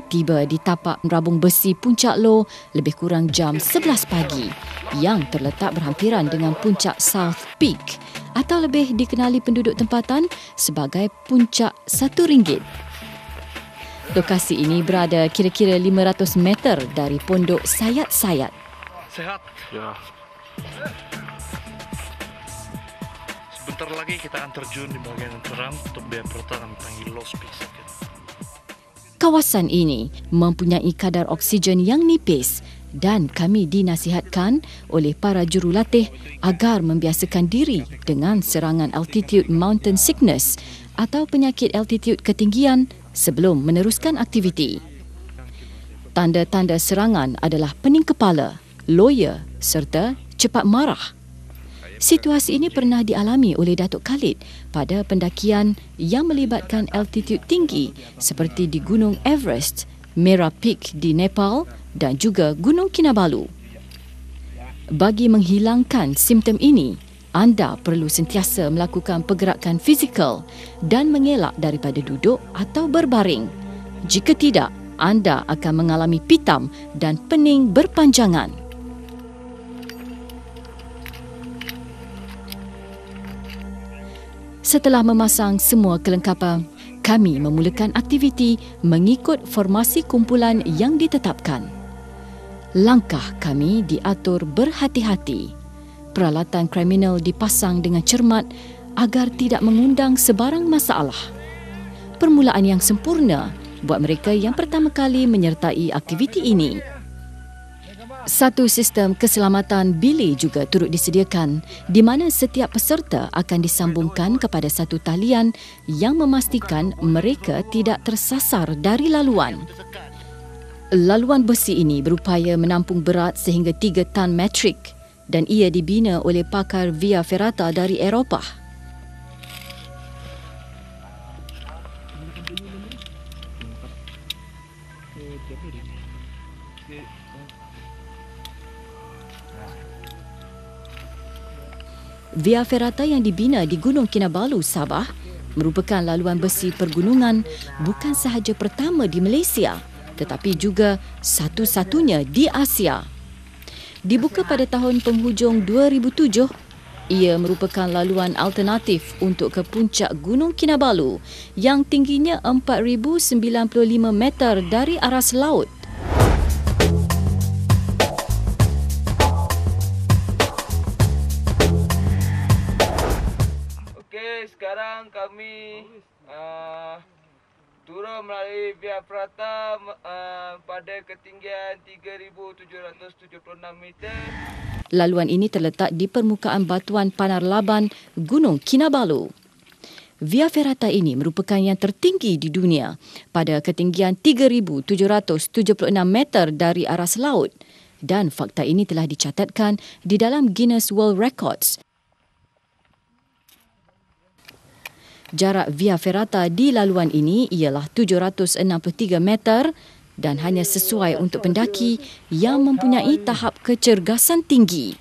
tiba di tapak rabung besi Puncak Low lebih kurang jam 11 pagi yang terletak berhampiran dengan Puncak South Peak atau lebih dikenali penduduk tempatan sebagai Puncak RM1. Lokasi ini berada kira-kira 500 meter dari Pondok Sayat-Sayat. Sehat? Ya. Sebentar lagi kita akan terjun di bagian yang terang untuk Via Ferrata kami panggil Low Peak Circuit. Kawasan ini mempunyai kadar oksigen yang nipis dan kami dinasihatkan oleh para jurulatih agar membiasakan diri dengan serangan altitude mountain sickness atau penyakit altitude ketinggian sebelum meneruskan aktiviti. Tanda-tanda serangan adalah pening kepala, loya serta cepat marah. Situasi ini pernah dialami oleh Datuk Khalid pada pendakian yang melibatkan altitude tinggi seperti di Gunung Everest, Mera Peak di Nepal dan juga Gunung Kinabalu. Bagi menghilangkan simptom ini, anda perlu sentiasa melakukan pergerakan fizikal dan mengelak daripada duduk atau berbaring. Jika tidak, anda akan mengalami pitam dan pening berpanjangan. Setelah memasang semua kelengkapan, kami memulakan aktiviti mengikut formasi kumpulan yang ditetapkan. Langkah kami diatur berhati-hati. Peralatan kriminal dipasang dengan cermat agar tidak mengundang sebarang masalah. Permulaan yang sempurna buat mereka yang pertama kali menyertai aktiviti ini. Satu sistem keselamatan bilik juga turut disediakan di mana setiap peserta akan disambungkan kepada satu talian yang memastikan mereka tidak tersasar dari laluan. Laluan besi ini berupaya menampung berat sehingga 3 tan metrik dan ia dibina oleh pakar Via Ferrata dari Eropah. Via Ferrata yang dibina di Gunung Kinabalu, Sabah, merupakan laluan besi pergunungan bukan sahaja pertama di Malaysia, tetapi juga satu-satunya di Asia. Dibuka pada tahun penghujung 2007, ia merupakan laluan alternatif untuk ke puncak Gunung Kinabalu yang tingginya 4,095 meter dari aras laut. Sekarang kami turun melalui Via Ferrata pada ketinggian 3,776 meter. Laluan ini terletak di permukaan batuan Panar Laban, Gunung Kinabalu. Via Ferrata ini merupakan yang tertinggi di dunia pada ketinggian 3,776 meter dari aras laut dan fakta ini telah dicatatkan di dalam Guinness World Records. Jarak Via Ferrata di laluan ini ialah 763 meter dan hanya sesuai untuk pendaki yang mempunyai tahap kecergasan tinggi.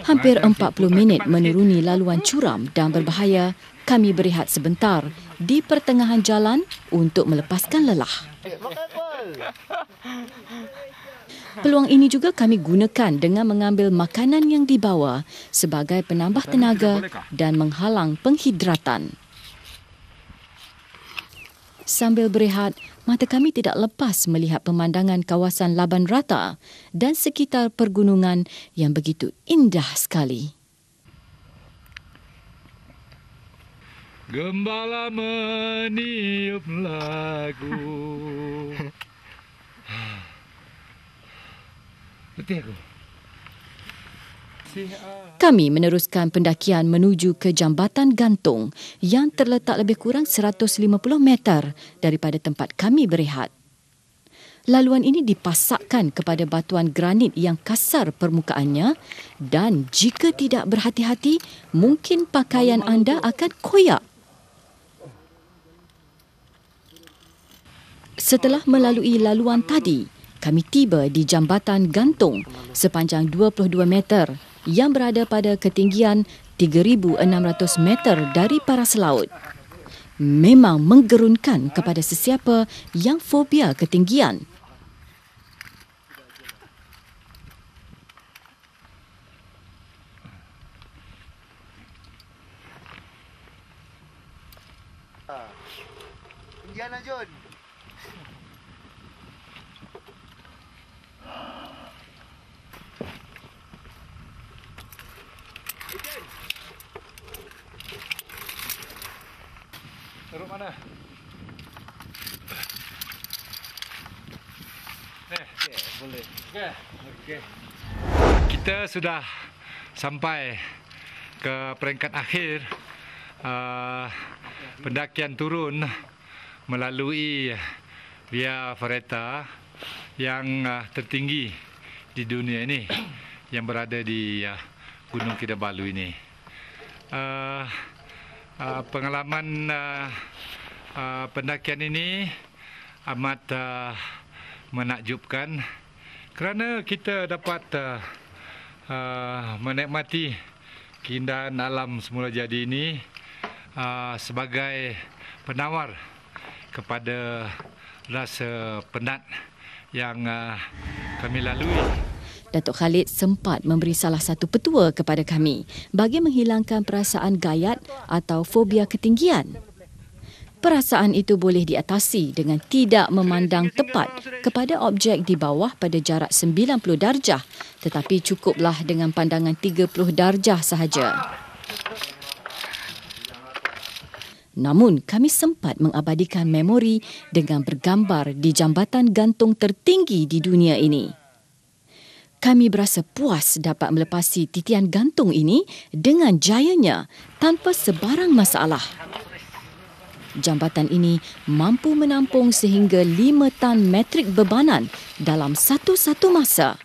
Hampir 40 minit menuruni laluan curam dan berbahaya, kami berehat sebentar di pertengahan jalan untuk melepaskan lelah. Peluang ini juga kami gunakan dengan mengambil makanan yang dibawa sebagai penambah tenaga dan menghalang penghidratan. Sambil berehat, mata kami tidak lepas melihat pemandangan kawasan Laban Rata dan sekitar pergunungan yang begitu indah sekali. Gembala meniup lagu. Kami meneruskan pendakian menuju ke Jambatan Gantung yang terletak lebih kurang 150 meter daripada tempat kami berehat. Laluan ini dipasakkan kepada batuan granit yang kasar permukaannya dan jika tidak berhati-hati, mungkin pakaian anda akan koyak. Setelah melalui laluan tadi, kami tiba di Jambatan Gantung sepanjang 22 meter yang berada pada ketinggian 3,600 meter dari paras laut. memang menggerunkan kepada sesiapa yang fobia ketinggian. Indiana John. Teruk mana? Boleh. Okey. Kita sudah sampai ke peringkat akhir pendakian turun melalui Via Ferrata yang tertinggi di dunia ini, yang berada di Gunung Kinabalu ini. Pengalaman pendakian ini amat menakjubkan kerana kita dapat menikmati keindahan alam semula jadi ini sebagai penawar kepada rasa penat yang kami lalui. Datuk Khalid sempat memberi salah satu petua kepada kami bagi menghilangkan perasaan gayat atau fobia ketinggian. Perasaan itu boleh diatasi dengan tidak memandang tepat kepada objek di bawah pada jarak 90 darjah, tetapi cukuplah dengan pandangan 30 darjah sahaja. Namun, kami sempat mengabadikan memori dengan bergambar di jambatan gantung tertinggi di dunia ini. Kami berasa puas dapat melepasi titian gantung ini dengan jayanya tanpa sebarang masalah. Jambatan ini mampu menampung sehingga 5 tan metrik bebanan dalam satu-satu masa.